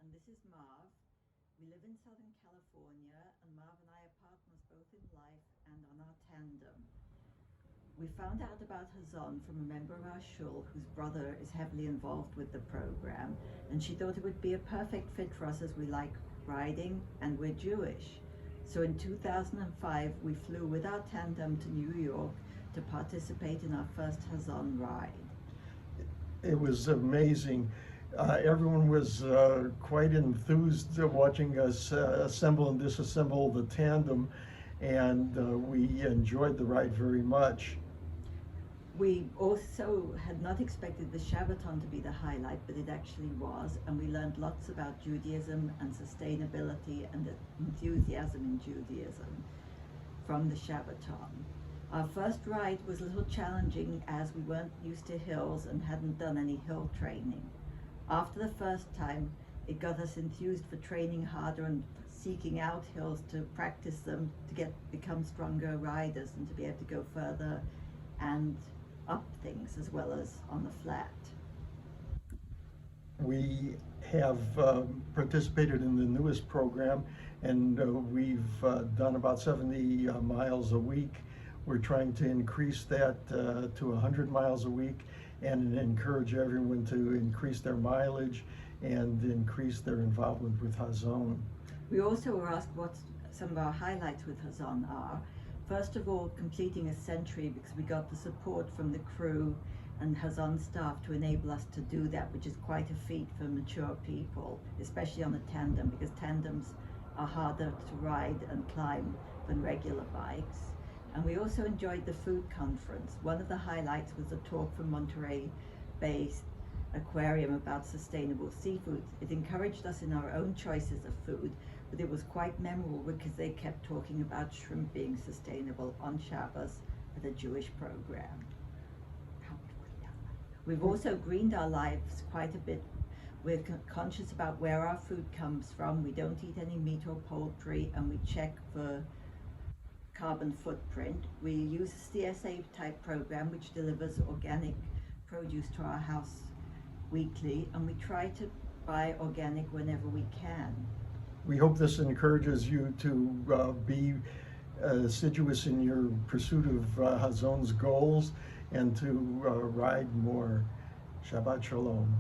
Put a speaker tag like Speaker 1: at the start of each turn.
Speaker 1: and this is Marv. We live in Southern California, and Marv and I are partners both in life and on our tandem. We found out about Hazon from a member of our shul whose brother is heavily involved with the program, and she thought it would be a perfect fit for us as we like riding and we're Jewish. So in 2005, we flew with our tandem to New York to participate in our first Hazon ride.
Speaker 2: It was amazing. Everyone was quite enthused watching us assemble and disassemble the tandem, and we enjoyed the ride very much.
Speaker 1: We also had not expected the Shabbaton to be the highlight, but it actually was, and we learned lots about Judaism and sustainability and enthusiasm in Judaism from the Shabbaton. Our first ride was a little challenging as we weren't used to hills and hadn't done any hill training. After the first time, it got us enthused for training harder and seeking out hills to practice them to become stronger riders and to be able to go further and up things as well as on the flat.
Speaker 2: We have participated in the newest program, and we've done about 70 miles a week. We're trying to increase that to 100 miles a week and encourage everyone to increase their mileage and increase their involvement with Hazon.
Speaker 1: We also were asked what some of our highlights with Hazon are. First of all, completing a century, because we got the support from the crew and Hazon staff to enable us to do that, which is quite a feat for mature people, especially on a tandem, because tandems are harder to ride and climb than regular bikes. And we also enjoyed the food conference. One of the highlights was a talk from Monterey Bay's aquarium about sustainable seafood. It encouraged us in our own choices of food, but it was quite memorable because they kept talking about shrimp being sustainable on Shabbos at a Jewish program. We've also greened our lives quite a bit. We're conscious about where our food comes from. We don't eat any meat or poultry, and we check for carbon footprint. We use a CSA type program which delivers organic produce to our house weekly, and we try to buy organic whenever we can.
Speaker 2: We hope this encourages you to be assiduous in your pursuit of Hazon's goals and to ride more. Shabbat Shalom.